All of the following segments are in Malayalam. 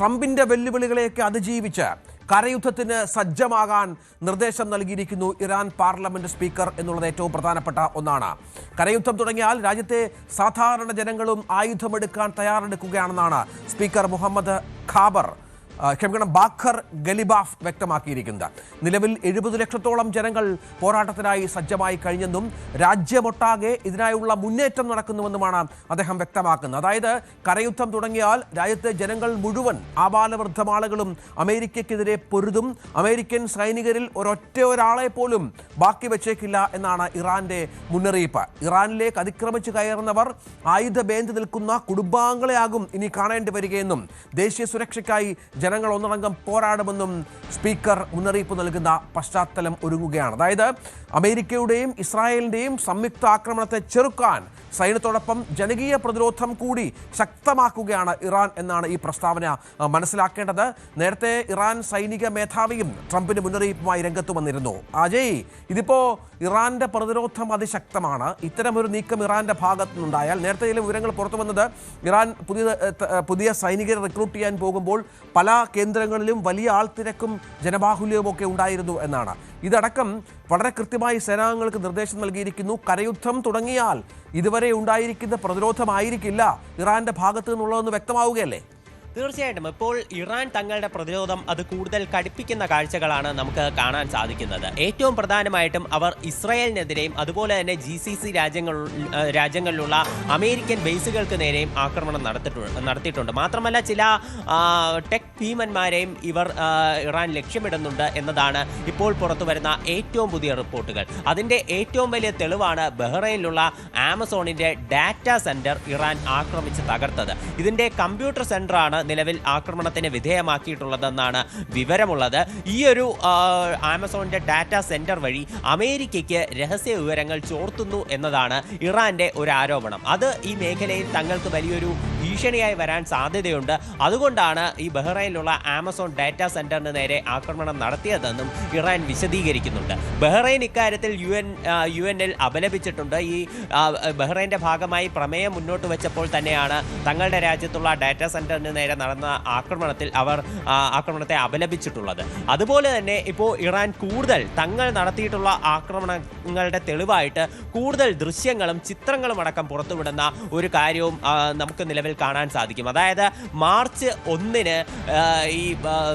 ട്രംപിന്റെ വെല്ലുവിളികളെയൊക്കെ അതിജീവിച്ച് കരയുദ്ധത്തിന് സജ്ജമാകാൻ നിർദ്ദേശം നൽകിയിരിക്കുന്നു ഇറാൻ പാർലമെന്റ് സ്പീക്കർ എന്നുള്ളത് ഏറ്റവും പ്രധാനപ്പെട്ട ഒന്നാണ്. കരയുദ്ധം തുടങ്ങിയാൽ രാജ്യത്തെ സാധാരണ ജനങ്ങളും ആയുധമെടുക്കാൻ തയ്യാറെടുക്കുകയാണെന്നാണ് സ്പീക്കർ മുഹമ്മദ് ബാഖർ ഗലിബാഫ് വ്യക്തമാക്കിയിരിക്കുന്നത്. നിലവിൽ 70 ലക്ഷത്തോളം ജനങ്ങൾ പോരാട്ടത്തിനായി സജ്ജമായി കഴിഞ്ഞെന്നും രാജ്യമൊട്ടാകെ ഇതിനായുള്ള മുന്നേറ്റം നടക്കുന്നുവെന്നുമാണ് അദ്ദേഹം വ്യക്തമാക്കുന്നത്. അതായത് കരയുദ്ധം തുടങ്ങിയാൽ രാജ്യത്തെ ജനങ്ങൾ മുഴുവൻ ആബാലവൃദ്ധമാളുകളും അമേരിക്കയ്ക്കെതിരെ പൊരുതും. അമേരിക്കൻ സൈനികരിൽ ഒരാളെ പോലും ബാക്കി വെച്ചേക്കില്ല എന്നാണ് ഇറാന്റെ മുന്നറിയിപ്പ്. ഇറാനിലേക്ക് അതിക്രമിച്ചു കയറുന്നവർ ആയുധബേന്തി നിൽക്കുന്ന കുടുംബാംഗങ്ങളെയാകും ഇനി കാണേണ്ടി വരികയെന്നും ദേശീയ സുരക്ഷയ്ക്കായി ജനങ്ങൾ ഒന്നടങ്കം പോരാടുമെന്നും സ്പീക്കർ മുന്നറിയിപ്പ് നൽകുന്ന പശ്ചാത്തലം ഒരുങ്ങുകയാണ്. അതായത് അമേരിക്കയുടെയും ഇസ്രായേലിന്റെയും സംയുക്ത ആക്രമണത്തെ ചെറുക്കാൻ സൈന്യത്തോടൊപ്പം ജനകീയ പ്രതിരോധം കൂടി ശക്തമാക്കുകയാണ് ഇറാൻ എന്നാണ് ഈ പ്രസ്താവന മനസ്സിലാക്കേണ്ടത്. നേരത്തെ ഇറാൻ സൈനിക മേധാവിയും ട്രംപിന് മുന്നറിയിപ്പുമായി രംഗത്ത് വന്നിരുന്നു. അജയ്, ഇതിപ്പോ ഇറാന്റെ പ്രതിരോധം അതിശക്തമാണ്. ഇത്തരമൊരു നീക്കം ഇറാന്റെ ഭാഗത്തു നിന്നുണ്ടായാൽ, നേരത്തെ ചില വിവരങ്ങൾ പുറത്തു വന്നത് ഇറാൻ പുതിയ സൈനികരെ റിക്രൂട്ട് ചെയ്യാൻ പോകുമ്പോൾ പല കേന്ദ്രങ്ങളിലും വലിയ ആൾത്തിരക്കും ജനബാഹുല്യവും ഒക്കെ ഉണ്ടായിരുന്നു എന്നാണ്. ഇതടക്കം വളരെ കൃത്യമായി സേനാംഗങ്ങൾക്ക് നിർദ്ദേശം നൽകിയിരിക്കുന്നു. കരയുദ്ധം തുടങ്ങിയാൽ ഇതുവരെ ഉണ്ടായിരിക്കുന്ന പ്രതിരോധമായിരിക്കില്ല ഇറാന്റെ ഭാഗത്തു നിന്നുള്ളതെന്ന് വ്യക്തമാവുകയല്ലേ? തീർച്ചയായിട്ടും ഇപ്പോൾ ഇറാൻ തങ്ങളുടെ പ്രതിരോധം അത് കൂടുതൽ കടുപ്പിക്കുന്ന കാഴ്ചകളാണ് നമുക്ക് കാണാൻ സാധിക്കുന്നത്. ഏറ്റവും പ്രധാനമായിട്ടും അവർ ഇസ്രായേലിനെതിരെയും അതുപോലെ തന്നെ GCC രാജ്യങ്ങളിലുള്ള അമേരിക്കൻ ബേസുകൾക്ക് നേരെയും ആക്രമണം നടത്തിയിട്ടുണ്ട്. മാത്രമല്ല ചില ടെക് ഭീമന്മാരെയും ഇവർ ഇറാൻ ലക്ഷ്യമിടുന്നുണ്ട് എന്നതാണ് ഇപ്പോൾ പുറത്തു വരുന്ന ഏറ്റവും പുതിയ റിപ്പോർട്ടുകൾ. അതിൻ്റെ ഏറ്റവും വലിയ തെളിവാണ് ബഹ്റൈനിലുള്ള ആമസോണിൻ്റെ ഡാറ്റാ സെന്റർ ഇറാൻ ആക്രമിച്ച് തകർത്തത്. ഇതിൻ്റെ കമ്പ്യൂട്ടർ സെന്ററാണ് നിലവിൽ ആക്രമണത്തിന് വിധേയമാക്കിയിട്ടുള്ളതെന്നാണ് വിവരമുള്ളത്. ഈ ഒരു ആമസോണിന്റെ ഡാറ്റാ സെന്റർ വഴി അമേരിക്കയ്ക്ക് രഹസ്യ വിവരങ്ങൾ ചോർത്തുന്നു എന്നതാണ് ഇറാന്റെ ഒരു ആരോപണം. അത് ഈ മേഖലയിൽ തങ്ങൾക്ക് വലിയൊരു ഭീഷണിയായി വരാൻ സാധ്യതയുണ്ട്. അതുകൊണ്ടാണ് ഈ ബഹ്റൈനിലുള്ള ആമസോൺ ഡാറ്റാ സെന്ററിന് നേരെ ആക്രമണം നടത്തിയതെന്നും ഇറാൻ വിശദീകരിക്കുന്നുണ്ട്. ബഹ്റൈൻ ഇക്കാര്യത്തിൽ UN-ൽ അപലപിച്ചിട്ടുണ്ട്. ഈ ബഹ്റൈന്റെ ഭാഗമായി പ്രമേയം മുന്നോട്ട് വെച്ചപ്പോൾ തന്നെയാണ് തങ്ങളുടെ രാജ്യത്തുള്ള ഡാറ്റാ സെന്ററിന് നേരെ നടന്ന ആക്രമണത്തെ അപലപിച്ചിട്ടുള്ളത്. അതുപോലെ തന്നെ ഇപ്പോൾ ഇറാൻ കൂടുതൽ തങ്ങൾ നടത്തിയിട്ടുള്ള ആക്രമണങ്ങളുടെ തെളിവായിട്ട് കൂടുതൽ ദൃശ്യങ്ങളും ചിത്രങ്ങളും അടക്കം പുറത്തുവിടുന്ന ഒരു കാര്യവും നമുക്ക് നിലവിൽ കാണാൻ സാധിക്കും. അതായത് മാർച്ച് 1-ന് ഈ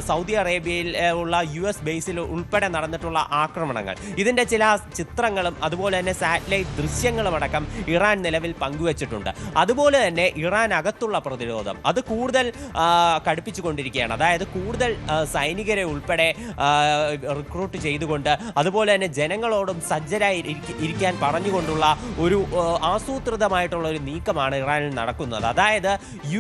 സൗദി അറേബ്യയിൽ ഉള്ള US ബേസിൽ ഉൾപ്പെടെ നടന്നിട്ടുള്ള ആക്രമണങ്ങൾ, ഇതിൻ്റെ ചില ചിത്രങ്ങളും അതുപോലെ തന്നെ സാറ്റലൈറ്റ് ദൃശ്യങ്ങളും അടക്കം ഇറാൻ നിലവിൽ പങ്കുവച്ചിട്ടുണ്ട്. അതുപോലെ തന്നെ ഇറാൻ അകത്തുള്ള പ്രതിരോധം അത് കൂടുതൽ കടുപ്പിച്ചുകൊണ്ടിരിക്കുകയാണ്. അതായത് കൂടുതൽ സൈനികരെ ഉൾപ്പെടെ റിക്രൂട്ട് ചെയ്തുകൊണ്ട് അതുപോലെ തന്നെ ജനങ്ങളോടും സജ്ജരായി ഇരിക്കാൻ പറഞ്ഞുകൊണ്ടുള്ള ഒരു ആസൂത്രിതമായിട്ടുള്ള ഒരു നീക്കമാണ് ഇറാനിൽ നടക്കുന്നത്. അതായത്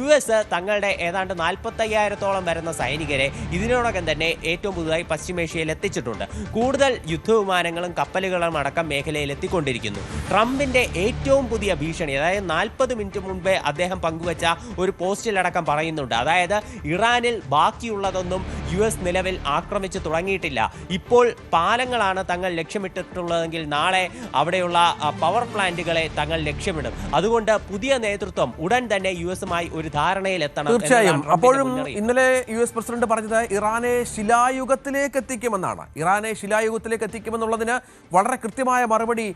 US തങ്ങളുടെ ഏതാണ്ട് 45,000-ഓളം വരുന്ന സൈനികരെ ഇതിനോടകം തന്നെ ഏറ്റവും പുതുതായി പശ്ചിമേഷ്യയിൽ എത്തിച്ചിട്ടുണ്ട്. കൂടുതൽ യുദ്ധവിമാനങ്ങളും കപ്പലുകളും അടക്കം മേഖലയിൽ എത്തിക്കൊണ്ടിരിക്കുന്നു. ട്രംപിന്റെ ഏറ്റവും പുതിയ ഭീഷണി, അതായത് 40 മിനിറ്റ് മുൻപേ അദ്ദേഹം പങ്കുവച്ച ഒരു പോസ്റ്റിലടക്കം പറയുന്നുണ്ട്. അതായത് ഇറാനിൽ ബാക്കിയുള്ളതൊന്നും US നിലവിൽ ആക്രമിച്ചു തുടങ്ങിയിട്ടില്ല. ഇപ്പോൾ പാലങ്ങളാണ് തങ്ങൾ ലക്ഷ്യമിട്ടിട്ടുള്ളതെങ്കിൽ നാളെ അവിടെയുള്ള പവർ പ്ലാന്റുകളെ തങ്ങൾ ലക്ഷ്യമിടും. അതുകൊണ്ട് പുതിയ നേതൃത്വം ഉടൻ തന്നെ US-മായി ഒരു ധാരണയിലെത്തണം. തീർച്ചയായും. അപ്പോഴും ഇന്നലെ US പ്രസിഡന്റ് പറഞ്ഞത് ഇറാനെ ശിലായുഗത്തിലേക്ക് എത്തിക്കുമെന്നാണ്. ഇറാനെ ശിലായുഗത്തിലേക്ക് എത്തിക്കുമെന്നുള്ളതിന് വളരെ കൃത്യമായ മറുപടി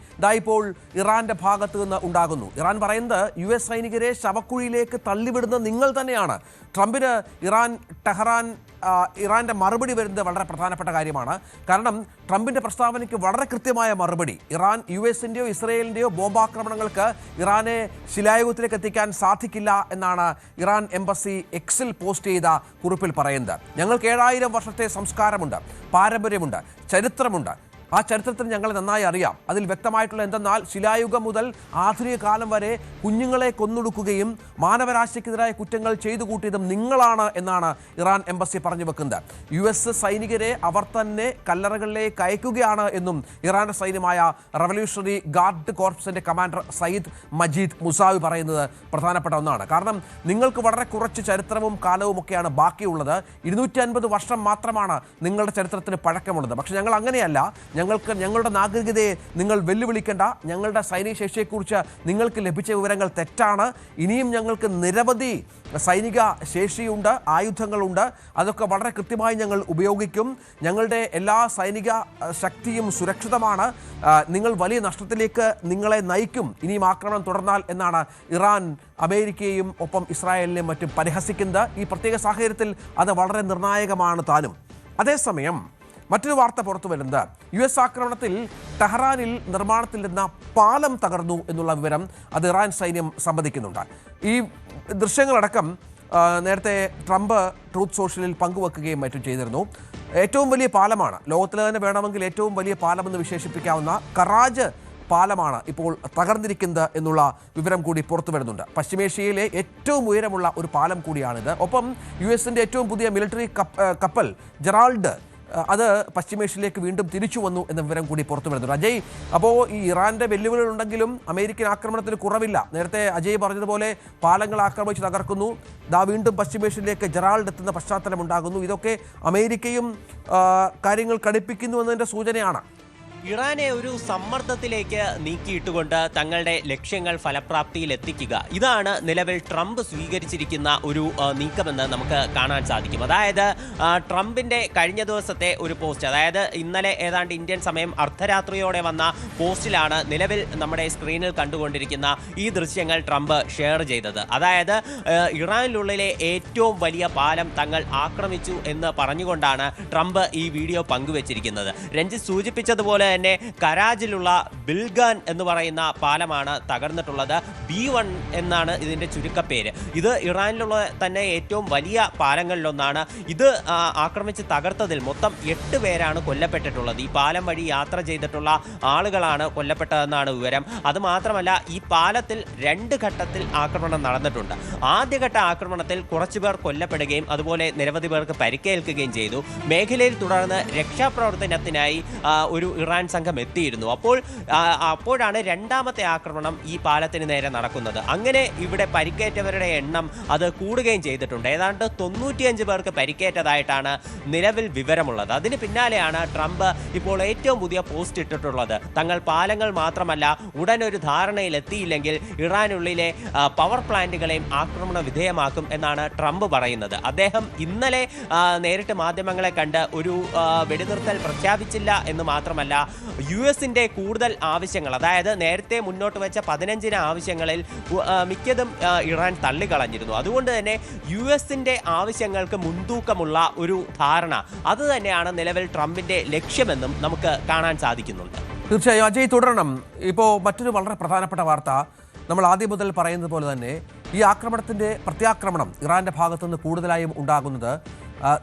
ഇപ്പോൾ ഇറാന്റെ ഭാഗത്ത് നിന്ന് ഉണ്ടാകുന്നു. ഇറാൻ പറയുന്നത് US സൈനികരെ ശവക്കുഴിയിലേക്ക് തള്ളിവിടുന്ന നിങ്ങൾ തന്നെയാണ്. ട്രംപിന് ഇറാന്റെ മറുപടി വരുന്നത് വളരെ പ്രധാനപ്പെട്ട കാര്യമാണ്. കാരണം ട്രംപിന്റെ പ്രസ്താവനയ്ക്ക് വളരെ കൃത്യമായ മറുപടി. ഇറാൻ US-ന്റെയോ ഇസ്രയേലിന്റെയോ ബോംബാക്രമണങ്ങൾക്ക് ഇറാനെ ശിലായുഗത്തിലേക്ക് എത്തിക്കാൻ സാധിക്കില്ല എന്നാണ് ഇറാൻ എംബസി X-ൽ പോസ്റ്റ് ചെയ്ത കുറിപ്പിൽ പറയുന്നത്. ഞങ്ങൾക്ക് 7000 വർഷത്തെ സംസ്കാരമുണ്ട്, പാരമ്പര്യമുണ്ട്, ചരിത്രമുണ്ട്. ആ ചരിത്രത്തിൽ ഞങ്ങളെ നന്നായി അറിയാം. അതിൽ വ്യക്തമായിട്ടുള്ള എന്തെന്നാൽ ശിലായുഗം മുതൽ ആധുനിക കാലം വരെ കുഞ്ഞുങ്ങളെ കൊന്നൊടുക്കുകയും മാനവരാശിക്കെതിരായ കുറ്റങ്ങൾ ചെയ്തു കൂട്ടിയതും നിങ്ങളാണ് എന്നാണ് ഇറാൻ എംബസി പറഞ്ഞു വെക്കുന്നത്. US സൈനികരെ അവർ തന്നെ കല്ലറകളിലേക്ക് അയക്കുകയാണ് എന്നും ഇറാന്റെ സൈന്യമായ റവല്യൂഷണറി ഗാർഡ് കോർപ്സിന്റെ കമാൻഡർ സയ്യിദ് മജീദ് മുസാവി പറയുന്നത് പ്രധാനപ്പെട്ട ഒന്നാണ്. കാരണം നിങ്ങൾക്ക് വളരെ കുറച്ച് ചരിത്രവും കാലവും ഒക്കെയാണ് ബാക്കിയുള്ളത്. 250 വർഷം മാത്രമാണ് നിങ്ങളുടെ ചരിത്രത്തിന് പഴക്കമുള്ളത്. പക്ഷെ ഞങ്ങൾ അങ്ങനെയല്ല. ഞങ്ങളുടെ നാഗരികതയെ നിങ്ങൾ വെല്ലുവിളിക്കേണ്ട, ഞങ്ങളുടെ സൈനിക ശേഷിയെക്കുറിച്ച് നിങ്ങൾക്ക് ലഭിച്ച വിവരങ്ങൾ തെറ്റാണ്, ഇനിയും ഞങ്ങൾക്ക് നിരവധി സൈനിക ശേഷിയുണ്ട്, ആയുധങ്ങളുണ്ട്, അതൊക്കെ വളരെ കൃത്യമായി ഞങ്ങൾ ഉപയോഗിക്കും, ഞങ്ങളുടെ എല്ലാ സൈനിക ശക്തിയും സുരക്ഷിതമാണ്, നിങ്ങൾ വലിയ നഷ്ടത്തിലേക്ക് നിങ്ങളെ നയിക്കും ഇനിയും ആക്രമണം തുടർന്നാൽ എന്നാണ് ഇറാൻ അമേരിക്കയെയും ഒപ്പം ഇസ്രായേലിനെയും മറ്റും പരിഹസിക്കുന്നത്. ഈ പ്രത്യേക സാഹചര്യത്തിൽ അത് വളരെ നിർണായകമാണ് താനും. അതേസമയം മറ്റൊരു വാർത്ത പുറത്തു വരുന്നത് US ആക്രമണത്തിൽ ടെഹ്റാനിൽ നിർമ്മാണത്തിലിരുന്ന പാലം തകർന്നു എന്നുള്ള വിവരം അത് ഇറാൻ സൈന്യം സമ്മതിക്കുന്നുണ്ട്. ഈ ദൃശ്യങ്ങളടക്കം നേരത്തെ ട്രംപ് ട്രൂത്ത് സോഷ്യലിൽ പങ്കുവെക്കുകയും മറ്റും ചെയ്തിരുന്നു. ഏറ്റവും വലിയ പാലമാണ്, ലോകത്തിൽ തന്നെ വേണമെങ്കിൽ ഏറ്റവും വലിയ പാലമെന്ന് വിശേഷിപ്പിക്കാവുന്ന കറാജ് പാലമാണ് ഇപ്പോൾ തകർന്നിരിക്കുന്നത് എന്നുള്ള വിവരം കൂടി പുറത്തു വരുന്നുണ്ട്. പശ്ചിമേഷ്യയിലെ ഏറ്റവും ഉയരമുള്ള ഒരു പാലം കൂടിയാണിത്. ഒപ്പം US-ന്റെ ഏറ്റവും പുതിയ മിലിറ്ററി കപ്പൽ ജെറാൾഡ് അത് പശ്ചിമേഷ്യയിലേക്ക് വീണ്ടും തിരിച്ചു വന്നു എന്ന വിവരം കൂടി പുറത്തു വരുന്നുണ്ട്. അജയ്, അപ്പോൾ ഈ ഇറാന്റെ വെല്ലുവിളികളുണ്ടെങ്കിലും അമേരിക്കൻ ആക്രമണത്തിന് കുറവില്ല. നേരത്തെ അജയ് പറഞ്ഞതുപോലെ പാലങ്ങൾ ആക്രമിച്ച് തകർക്കുന്നു, വീണ്ടും പശ്ചിമേഷ്യയിലേക്ക് ജെറാൾഡ് എത്തുന്ന പശ്ചാത്തലം ഉണ്ടാകുന്നു. ഇതൊക്കെ അമേരിക്കയും കാര്യങ്ങൾ കടുപ്പിക്കുന്നു എന്നതിൻ്റെ സൂചനയാണ്. ഇറാനെ ഒരു സമ്മർദ്ദത്തിലേക്ക് നീക്കിയിട്ടുകൊണ്ട് തങ്ങളുടെ ലക്ഷ്യങ്ങൾ ഫലപ്രാപ്തിയിൽ എത്തിക്കുക, ഇതാണ് നിലവിൽ ട്രംപ് സ്വീകരിച്ചിരിക്കുന്ന ഒരു നീക്കമെന്ന് നമുക്ക് കാണാൻ സാധിക്കും. അതായത് ട്രംപിന്റെ കഴിഞ്ഞ ദിവസത്തെ ഒരു പോസ്റ്റ്, അതായത് ഇന്നലെ ഏതാണ്ട് ഇന്ത്യൻ സമയം അർദ്ധരാത്രിയോടെ വന്ന പോസ്റ്റിലാണ് നിലവിൽ നമ്മുടെ സ്ക്രീനിൽ കണ്ടുകൊണ്ടിരിക്കുന്ന ഈ ദൃശ്യങ്ങൾ ട്രംപ് ഷെയർ ചെയ്തത്. അതായത് ഇറാനിനുള്ളിലെ ഏറ്റവും വലിയ പാലം തങ്ങൾ ആക്രമിച്ചു എന്ന് പറഞ്ഞുകൊണ്ടാണ് ട്രംപ് ഈ വീഡിയോ പങ്കുവച്ചിരിക്കുന്നത്. രഞ്ജിത്ത് സൂചിപ്പിച്ചതുപോലെ തന്നെ കരാജിലുള്ള ബിൽഗാൻ എന്ന് പറയുന്ന പാലമാണ് തകർന്നിട്ടുള്ളത്. B1 എന്നാണ് ഇതിന്റെ ചുരുക്കപ്പേര്. ഇത് ഇറാനിലുള്ള തന്നെ ഏറ്റവും വലിയ പാലങ്ങളിലൊന്നാണ്. ഇത് ആക്രമിച്ച് തകർത്തതിൽ മൊത്തം 8 പേരാണ് കൊല്ലപ്പെട്ടിട്ടുള്ളത്. ഈ പാലം വഴി യാത്ര ചെയ്തിട്ടുള്ള ആളുകളാണ് കൊല്ലപ്പെട്ടതെന്നാണ് വിവരം. അതുമാത്രമല്ല, ഈ പാലത്തിൽ 2 ഘട്ടത്തിൽ ആക്രമണം നടന്നിട്ടുണ്ട്. ആദ്യഘട്ട ആക്രമണത്തിൽ കുറച്ചുപേർ കൊല്ലപ്പെടുകയും അതുപോലെ നിരവധി പേർക്ക് പരിക്കേൽക്കുകയും ചെയ്തു. മേഖലയിൽ തുടർന്ന് രക്ഷാപ്രവർത്തനത്തിനായി ഒരു ഇറാൻ സംഘം എത്തിയിരുന്നു. അപ്പോഴാണ് രണ്ടാമത്തെ ആക്രമണം ഈ പാലത്തിന് നേരെ നടക്കുന്നത്. അങ്ങനെ ഇവിടെ പരിക്കേറ്റവരുടെ എണ്ണം അത് കൂടുകയും ചെയ്തിട്ടുണ്ട്. ഏതാണ്ട് 95 പേർക്ക് പരിക്കേറ്റതായിട്ടാണ് നിലവിൽ വിവരമുള്ളത്. അതിന് പിന്നാലെയാണ് ട്രംപ് ഇപ്പോൾ ഏറ്റവും പുതിയ പോസ്റ്റ് ഇട്ടിട്ടുള്ളത്. തങ്ങൾ പാലങ്ങൾ മാത്രമല്ല, ഉടൻ ഒരു ധാരണയിൽ എത്തിയില്ലെങ്കിൽ ഇറാനുള്ളിലെ പവർ പ്ലാന്റുകളെയും ആക്രമണ വിധേയമാക്കും എന്നാണ് ട്രംപ് പറയുന്നത്. അദ്ദേഹം ഇന്നലെ നേരിട്ട് മാധ്യമങ്ങളെ കണ്ട് ഒരു വെടിനിർത്തൽ പ്രഖ്യാപിച്ചില്ല എന്ന് മാത്രമല്ല, US-ന്റെ കൂടുതൽ ആവശ്യങ്ങൾ, അതായത് നേരത്തെ മുന്നോട്ട് വെച്ച 15 ആവശ്യങ്ങളിൽ മിക്കതും ഇറാൻ തള്ളിക്കളഞ്ഞിരുന്നു. അതുകൊണ്ട് തന്നെ US-ന്റെ ആവശ്യങ്ങൾക്ക് മുൻതൂക്കമുള്ള ഒരു ധാരണ അത് തന്നെയാണ് നിലവിൽ ട്രംപിന്റെ ലക്ഷ്യമെന്നും നമുക്ക് കാണാൻ സാധിക്കുന്നുണ്ട്. തീർച്ചയായും അജയ് തുടരണം. ഇപ്പോൾ മറ്റൊരു വളരെ പ്രധാനപ്പെട്ട വാർത്ത, നമ്മൾ ആദ്യം മുതൽ പറയുന്നത് പോലെ തന്നെ ഈ ആക്രമണത്തിന്റെ പ്രത്യാക്രമണം ഇറാന്റെ ഭാഗത്തുനിന്ന് കൂടുതലായും ഉണ്ടാകുന്നത്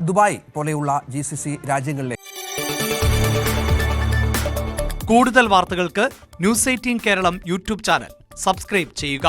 ദുബായ് പോലെയുള്ള GCC രാജ്യങ്ങളിലെ. കൂടുതൽ വാർത്തകൾക്ക് News 18 Keralam YouTube channel subscribe ചെയ്യുക.